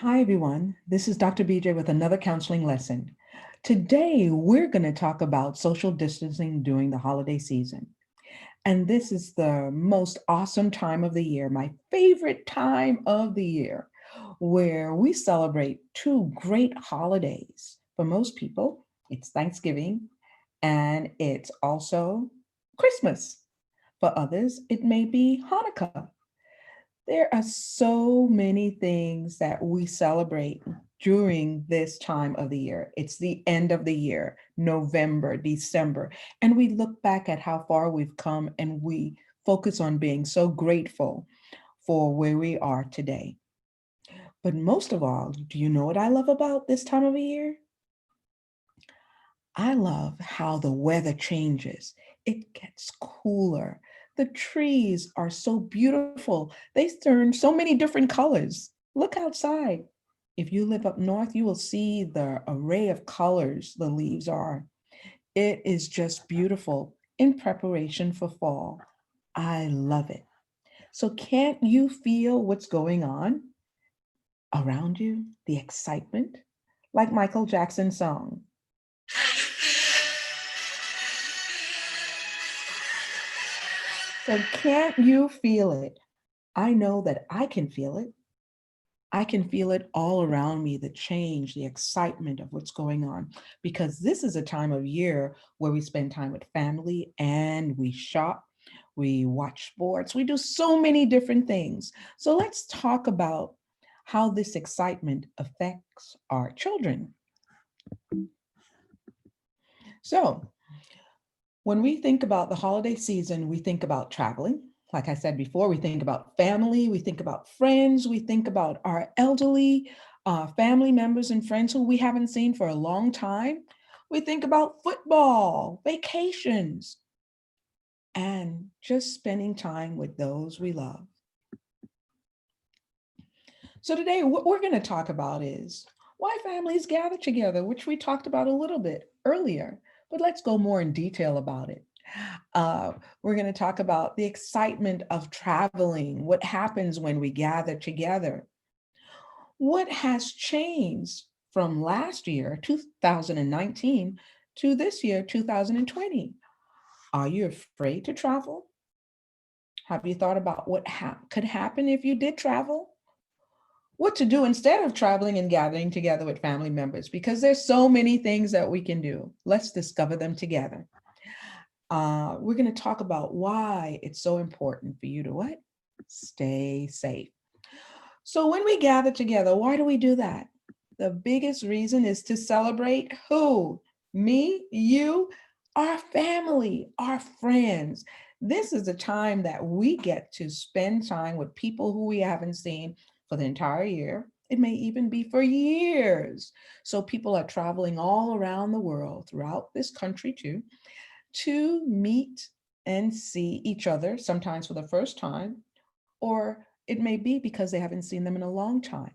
Hi, everyone. This is Dr. BJ with another counseling lesson. Today, we're going to talk about social distancing during the holiday season. And this is the most awesome time of the year, my favorite time of the year, where we celebrate two great holidays. For most people, it's Thanksgiving and it's also Christmas. For others, it may be Hanukkah. There are so many things that we celebrate during this time of the year. It's the end of the year, November, December, and we look back at how far we've come and we focus on being so grateful for where we are today. But most of all, do you know what I love about this time of the year? I love how the weather changes. It gets cooler. The trees are so beautiful. They turn so many different colors. Look outside. If you live up north, you will see the array of colors the leaves are. It is just beautiful in preparation for fall. I love it. So, can't you feel what's going on around you? The excitement? Like Michael Jackson's song. So, can't you feel it? I know that I can feel it. I can feel it all around me, the change, the excitement of what's going on, because this is a time of year where we spend time with family and we shop, we watch sports, we do so many different things. So let's talk about how this excitement affects our children. So, when we think about the holiday season, we think about traveling. Like I said before, we think about family, we think about friends, we think about our elderly family members and friends who we haven't seen for a long time. We think about football, vacations, and just spending time with those we love. So, today, what we're going to talk about is why families gather together, which we talked about a little bit earlier, but let's go more in detail about it. Uh, we're going to talk about the excitement of traveling, what happens when we gather together, what has changed from last year, 2019, to this year, 2020. Are you afraid to travel? Have you thought about what could happen if you did travel? What to do instead of traveling and gathering together with family members? Because there's so many things that we can do. Let's discover them together. We're going to talk about why it's so important for you to what? Stay safe. So when we gather together, why do we do that? The biggest reason is to celebrate who? Me, you, our family, our friends. This is a time that we get to spend time with people who we haven't seen for the entire year. It may even be for years. So people are traveling all around the world, throughout this country too, to meet and see each other, sometimes for the first time, or it may be because they haven't seen them in a long time.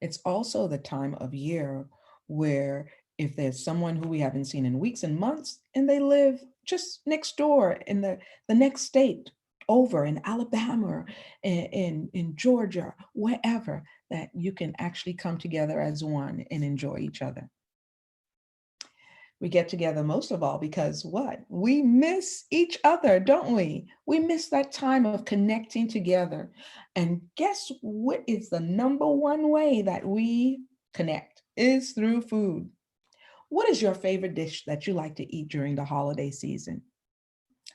It's also the time of year where if there's someone who we haven't seen in weeks and months and they live just next door in the next state over in Alabama or in Georgia, wherever, that you can actually come together as one and enjoy each other. We get together most of all because what? We miss each other, don't we? We miss that time of connecting together. And guess what is the number one way that we connect? Is through food. What is your favorite dish that you like to eat during the holiday season?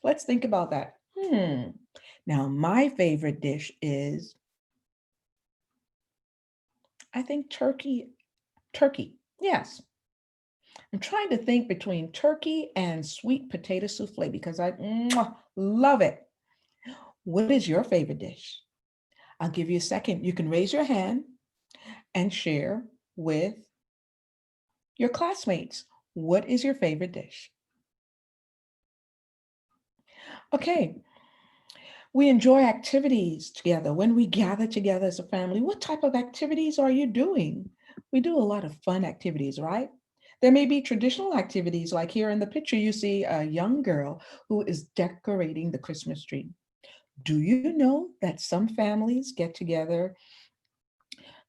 Let's think about that. Now, my favorite dish is, I think, turkey. Turkey. Yes. I'm trying to think between turkey and sweet potato souffle because I love it. What is your favorite dish? I'll give you a second. You can raise your hand and share with your classmates. What is your favorite dish? Okay, we enjoy activities together. When we gather together as a family, what type of activities are you doing? We do a lot of fun activities, right? There may be traditional activities, like here in the picture, you see a young girl who is decorating the Christmas tree. Do you know that some families get together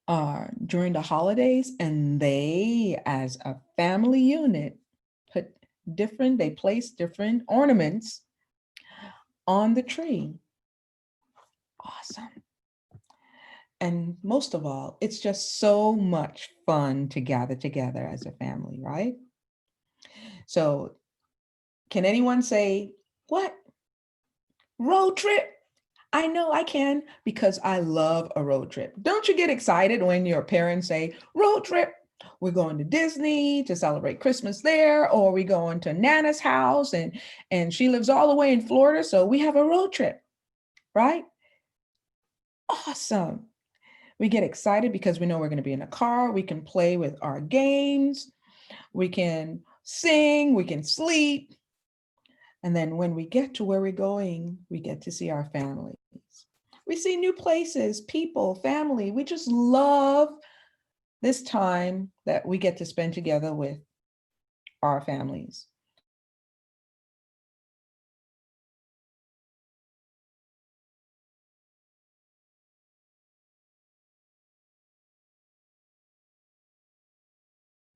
during the holidays, and they, as a family unit, they place different ornaments on the tree. Awesome. And most of all, it's just so much fun to gather together as a family, right? So, can anyone say, what? Road trip? I know I can, because I love a road trip. Don't you get excited when your parents say, road trip? We're going to Disney to celebrate Christmas there, or we're going to Nana's house, and she lives all the way in Florida, so we have a road trip, right? Awesome. We get excited because we know we're going to be in a car. We can play with our games. We can sing. We can sleep. And then when we get to where we're going, we get to see our families. We see new places, people, family. We just love this time that we get to spend together with our families.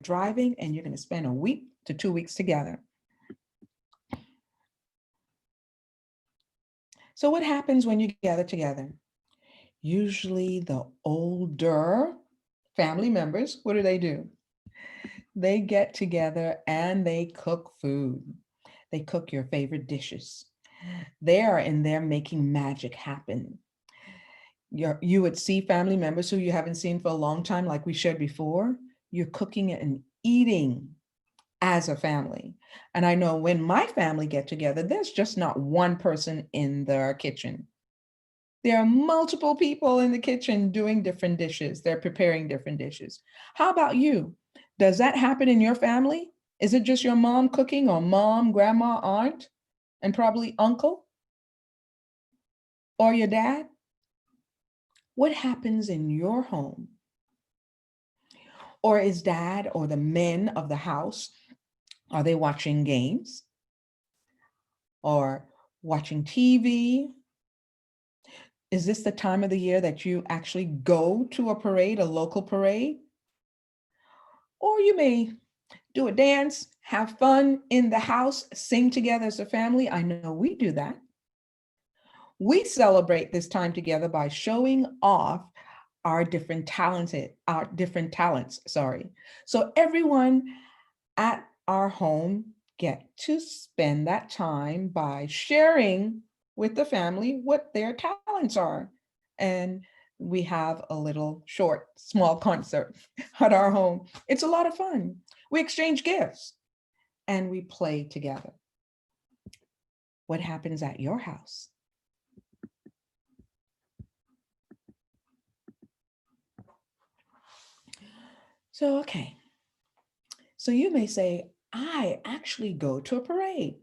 Driving, and you're going to spend a week to 2 weeks together. So what happens when you gather together? Usually the older family members, what do? They get together and they cook food. They cook your favorite dishes. They are in there making magic happen. You would see family members who you haven't seen for a long time, like we shared before. You're cooking and eating as a family. And I know when my family get together, there's just not one person in their kitchen. There are multiple people in the kitchen doing different dishes. They're preparing different dishes. How about you? Does that happen in your family? Is it just your mom cooking, or mom, grandma, aunt, and probably uncle? Or your dad? What happens in your home? Or is dad or the men of the house, are they watching games or watching TV? Is this the time of the year that you actually go to a parade, a local parade? Or you may do a dance, have fun in the house, sing together as a family. I know we do that. We celebrate this time together by showing off our different talents, sorry. So everyone at our home get to spend that time by sharing with the family what their talents are. And we have a little small concert at our home. It's a lot of fun. We exchange gifts and we play together. What happens at your house? So, okay. So you may say, I actually go to a parade.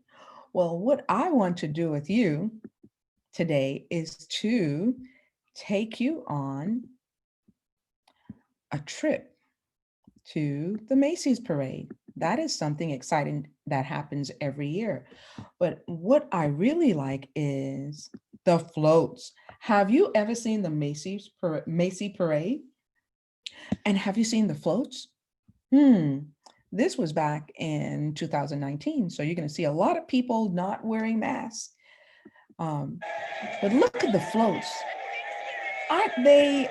Well, what I want to do with you today is to take you on a trip to the Macy's parade. That is something exciting that happens every year. But what I really like is the floats. Have you ever seen the Macy parade? And have you seen the floats? This was back in 2019. So you're going to see a lot of people not wearing masks. But look at the floats. Aren't they?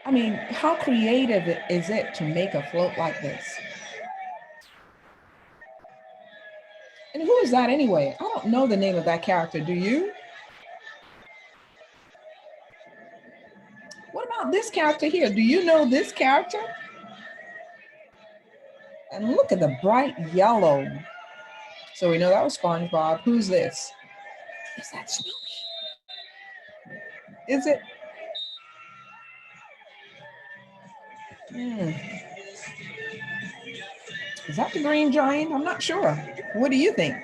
I mean, how creative is it to make a float like this? And who is that anyway? I don't know the name of that character. Do you? What about this character here? Do you know this character? And look at the bright yellow. So we know that was SpongeBob. Who's this? Is that Snoopy? Is it? Is that the Green Giant? I'm not sure. What do you think?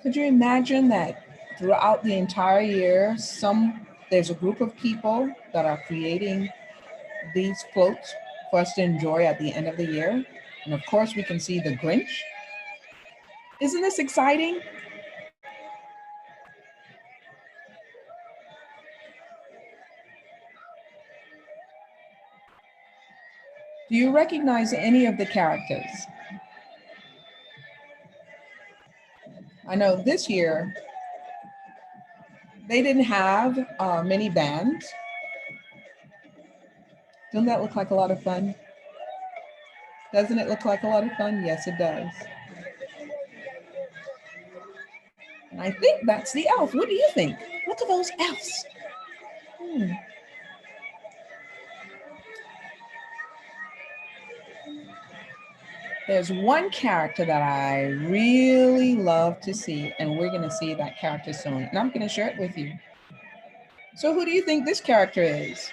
Could you imagine that throughout the entire year, there's a group of people that are creating these floats for us to enjoy at the end of the year? And of course, we can see the Grinch. Isn't this exciting? Do you recognize any of the characters? I know this year they didn't have many bands. Doesn't that look like a lot of fun? Doesn't it look like a lot of fun? Yes, it does. And I think that's the elf. What do you think? Look at those elves. Hmm. There's one character that I really love to see, and we're going to see that character soon. And I'm going to share it with you. So, who do you think this character is?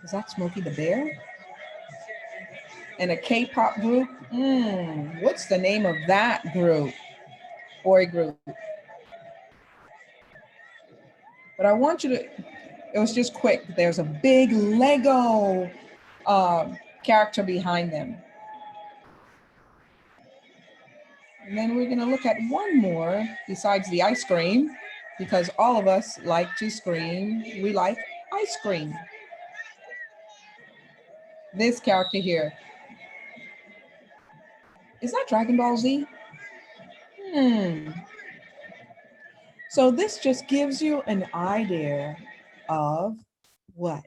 Is that Smokey the Bear? And a K-pop group? What's the name of that group? Boy group. But I want you to, it was just quick. There's a big Lego character behind them. And then we're gonna look at one more besides the ice cream, because all of us like to scream. We like ice cream. This character here, is that Dragon Ball Z? So this just gives you an idea of what?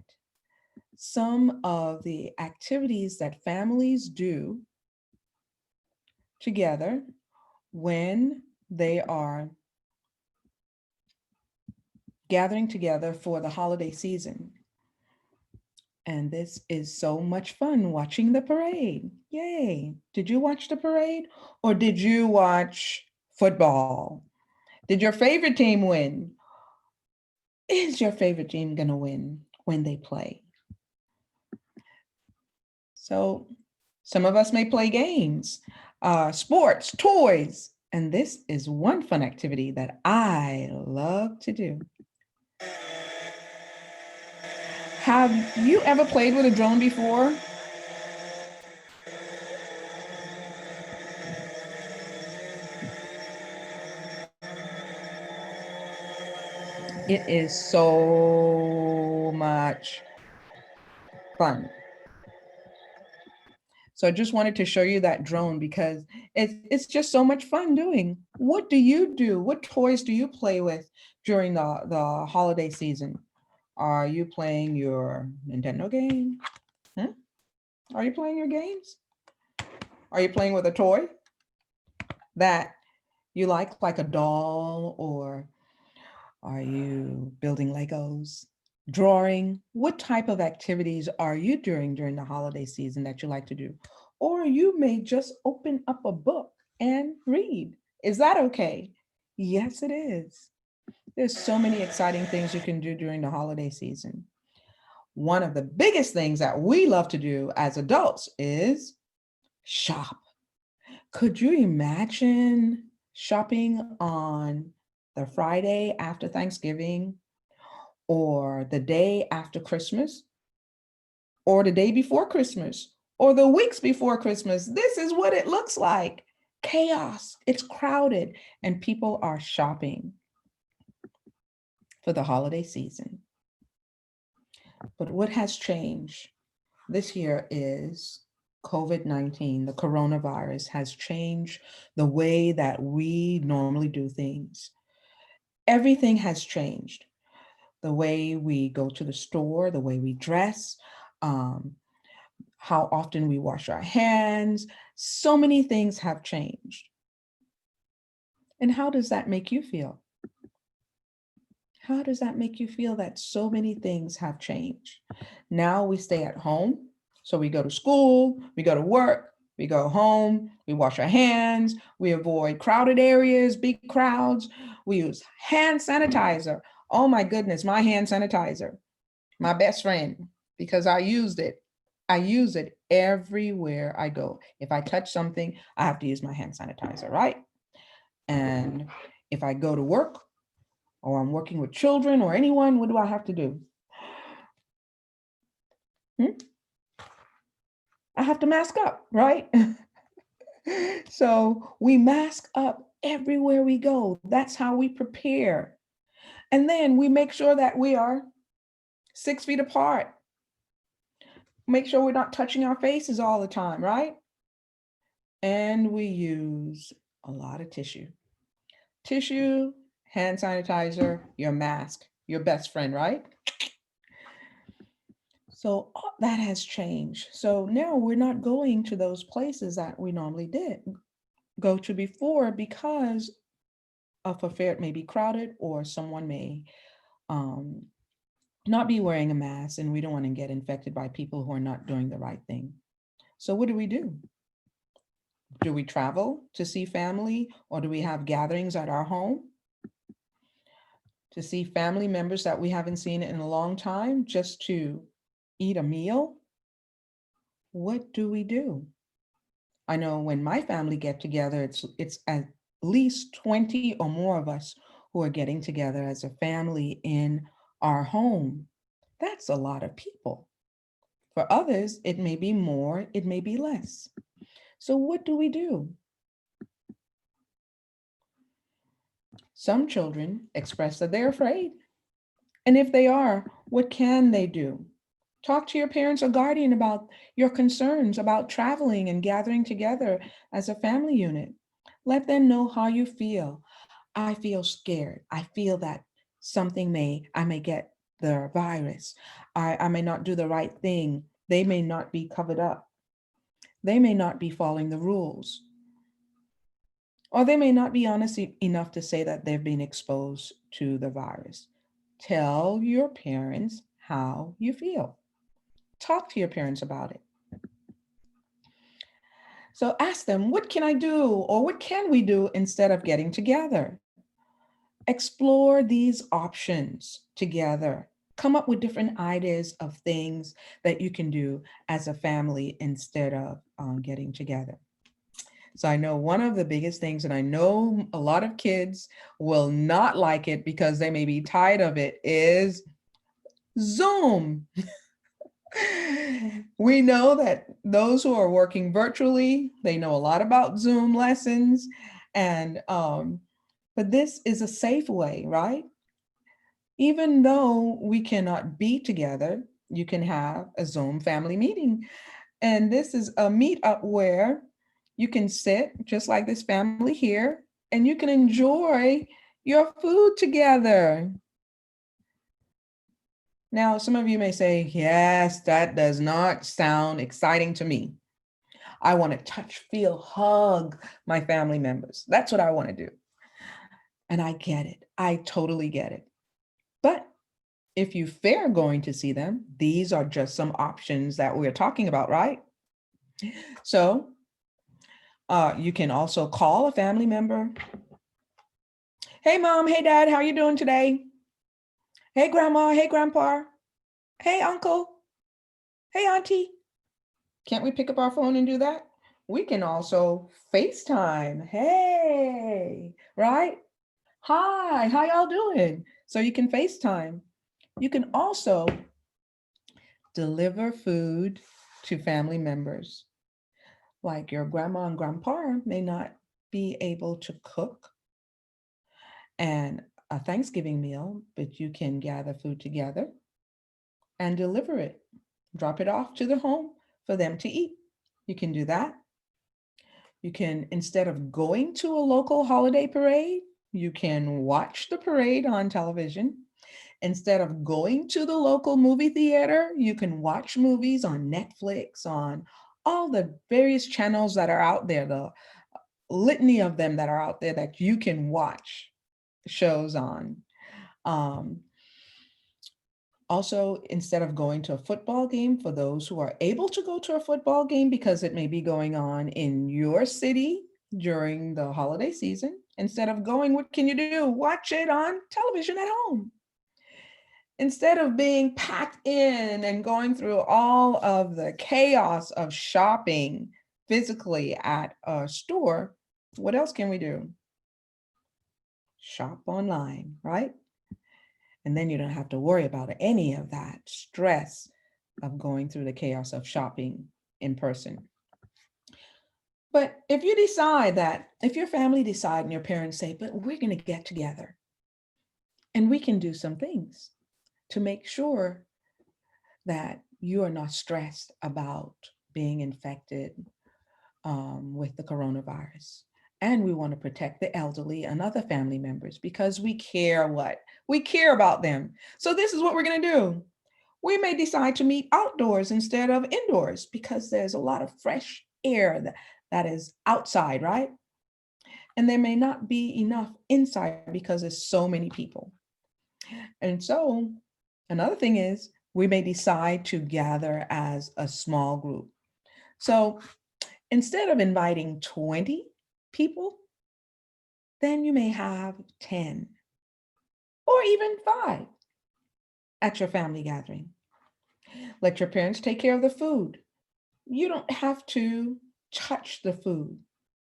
Some of the activities that families do together when they are gathering together for the holiday season. And this is so much fun watching the parade. Yay. Did you watch the parade or did you watch football? Did your favorite team win? Is your favorite team going to win when they play? So some of us may play games, sports, toys, and this is one fun activity that I love to do. Have you ever played with a drone before? It is so much fun. So I just wanted to show you that drone because it's just so much fun doing. What do you do? What toys do you play with during the holiday season? Are you playing your Nintendo game? Are you playing your games? Are you playing with a toy that you like a doll, or are you building Legos, drawing? What type of activities are you doing during the holiday season that you like to do? Or you may just open up a book and read. Is that okay? Yes, it is. There's so many exciting things you can do during the holiday season. One of the biggest things that we love to do as adults is shop. Could you imagine shopping on the Friday after Thanksgiving, or the day after Christmas, or the day before Christmas, or the weeks before Christmas? This is what it looks like. Chaos. It's crowded, and people are shopping for the holiday season. But what has changed this year is COVID-19. The coronavirus has changed the way that we normally do things. Everything has changed. The way we go to the store, the way we dress, how often we wash our hands. So many things have changed. And how does that make you feel? How does that make you feel that so many things have changed? Now we stay at home. So we go to school, we go to work, we go home, we wash our hands, we avoid crowded areas, big crowds. We use hand sanitizer. Oh my goodness, my hand sanitizer, my best friend, because I used it. I use it everywhere I go. If I touch something, I have to use my hand sanitizer, right? And if I go to work, or I'm working with children or anyone, what do I have to do? I have to mask up, right? So we mask up everywhere we go. That's how we prepare. And then we make sure that we are 6 feet apart. Make sure we're not touching our faces all the time, right? And we use a lot of tissue. Tissue, hand sanitizer, your mask, your best friend, right? So all that has changed. So now we're not going to those places that we normally did go to before because of a fair it may be crowded or someone may um, not be wearing a mask and we don't want to get infected by people who are not doing the right thing. So what do we do? Do we travel to see family or do we have gatherings at our home to see family members that we haven't seen in a long time just to eat a meal? What do we do? I know when my family get together, it's at least 20 or more of us who are getting together as a family in our home. That's a lot of people. For others, it may be more, it may be less. So what do we do? Some children express that they're afraid. And if they are, what can they do? Talk to your parents or guardian about your concerns about traveling and gathering together as a family unit. Let them know how you feel. I feel scared. I feel that I may get the virus. I may not do the right thing. They may not be covered up. They may not be following the rules. Or they may not be honest enough to say that they've been exposed to the virus. Tell your parents how you feel. Talk to your parents about it. So ask them, what can I do? Or what can we do instead of getting together? Explore these options together. Come up with different ideas of things that you can do as a family instead of getting together. So I know one of the biggest things, and I know a lot of kids will not like it because they may be tired of it, is Zoom. We know that those who are working virtually, they know a lot about Zoom lessons, and but this is a safe way, right? Even though we cannot be together, you can have a Zoom family meeting. And this is a meetup where you can sit just like this family here and you can enjoy your food together. Now, some of you may say, yes, that does not sound exciting to me. I want to touch, feel, hug my family members. That's what I want to do. And I get it. I totally get it. But if you fear going to see them, these are just some options that we're talking about, right? So you can also call a family member. Hey, mom. Hey, dad. How are you doing today? Hey, grandma. Hey, grandpa. Hey, uncle. Hey, auntie. Can't we pick up our phone and do that? We can also FaceTime. Hey, right? Hi, how y'all doing? So you can FaceTime. You can also deliver food to family members. Like your grandma and grandpa may not be able to cook and a Thanksgiving meal, but you can gather food together and deliver it. Drop it off to the home for them to eat. You can do that. You can, instead of going to a local holiday parade, you can watch the parade on television. Instead of going to the local movie theater, you can watch movies on Netflix, on all the various channels that are out there, the litany of them that are out there that you can watch shows on. Um, Also, instead of going to a football game, for those who are able to go to a football game because it may be going on in your city during the holiday season, instead of going, what can you do? Watch it on television at home. Instead of being packed in and going through all of the chaos of shopping physically at a store, what else can we do? Shop online, right? And then you don't have to worry about any of that stress of going through the chaos of shopping in person. But if you decide that, if your family decide and your parents say, but we're going to get together and we can do some things to make sure that you are not stressed about being infected with the coronavirus. And we want to protect the elderly and other family members because we care what? We care about them. So this is what we're going to do. We may decide to meet outdoors instead of indoors because there's a lot of fresh air that is outside, right? And there may not be enough inside because there's so many people. And so another thing is we may decide to gather as a small group. So instead of inviting 20 people, then you may have 10 or even 5 at your family gathering. Let your parents take care of the food. You don't have to touch the food,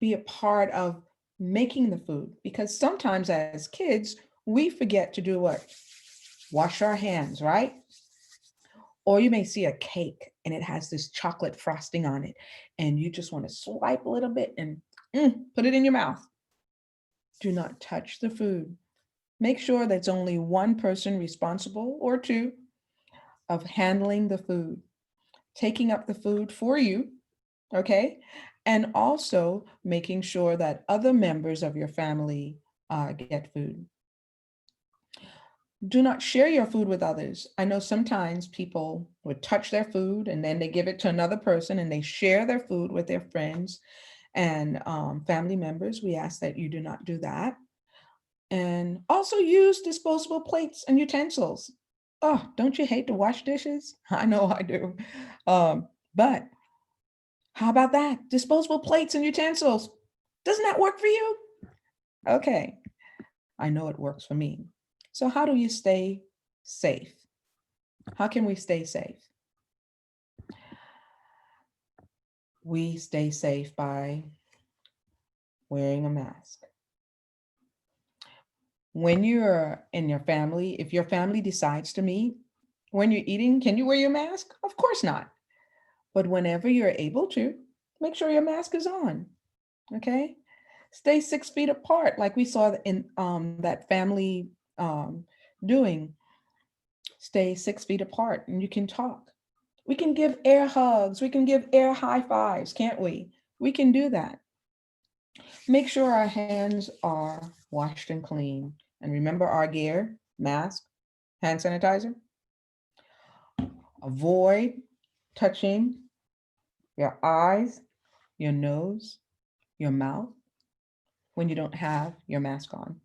be a part of making the food because sometimes as kids, we forget to do what? Wash our hands, right? Or you may see a cake and it has this chocolate frosting on it, and you just want to swipe a little bit and put it in your mouth. Do not touch the food. Make sure that's only one person responsible or two of handling the food, taking up the food for you, okay? And also making sure that other members of your family get food. Do not share your food with others. I know sometimes people would touch their food and then they give it to another person and they share their food with their friends and family members. We ask that you do not do that. And also use disposable plates and utensils. Oh, don't you hate to wash dishes? I know I do. But how about that? Disposable plates and utensils. Doesn't that work for you? Okay, I know it works for me. So how do you stay safe? How can we stay safe? We stay safe by wearing a mask. When you're in your family, if your family decides to meet, when you're eating, can you wear your mask? Of course not. But whenever you're able to, make sure your mask is on. Okay? Stay 6 feet apart, like we saw in that family doing. Stay 6 feet apart and you can talk. We can give air hugs. We can give air high fives, can't we? We can do that. Make sure our hands are washed and clean. And remember our gear, mask, hand sanitizer. Avoid touching your eyes, your nose, your mouth when you don't have your mask on.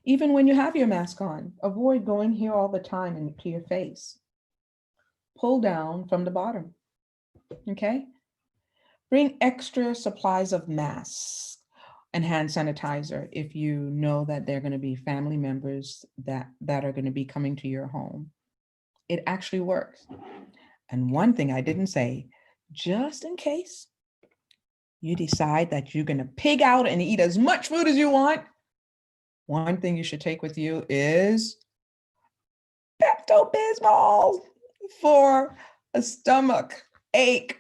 Even when you have your mask on, avoid going here all the time into your face. Pull down from the bottom, okay? Bring extra supplies of masks and hand sanitizer if you know that they're going to be family members that are going to be coming to your home. It actually works. And one thing I didn't say, just in case you decide that you're going to pig out and eat as much food as you want, one thing you should take with you is Pepto-Bismol for a stomach ache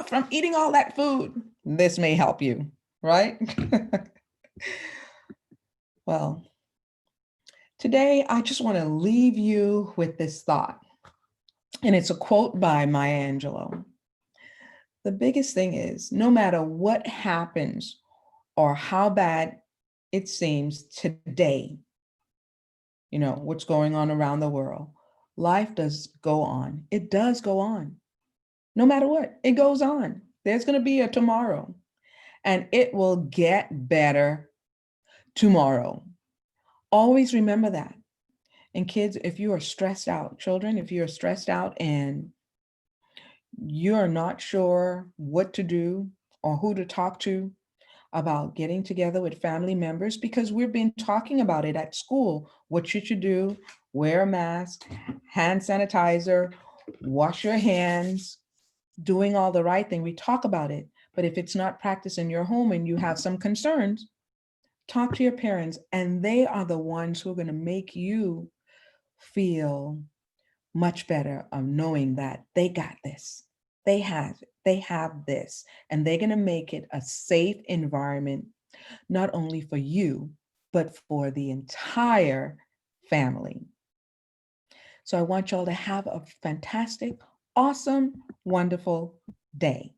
from eating all that food. This may help you, right? Well, today I just want to leave you with this thought. And it's a quote by Maya Angelou. The biggest thing is no matter what happens or how bad it seems today, you know, what's going on around the world, life does go on. It does go on. No matter what, it goes on. There's going to be a tomorrow and it will get better tomorrow. Always remember that. And kids, if you are stressed out, children, if you're stressed out and you're not sure what to do or who to talk to about getting together with family members, because we've been talking about it at school, what you should do, wear a mask, hand sanitizer, wash your hands, doing all the right thing. We talk about it, but if it's not practiced in your home and you have some concerns, talk to your parents, and they are the ones who are going to make you feel much better of knowing that they got this. They have this, and they're going to make it a safe environment, not only for you, but for the entire family. So I want y'all to have a fantastic, awesome, wonderful day.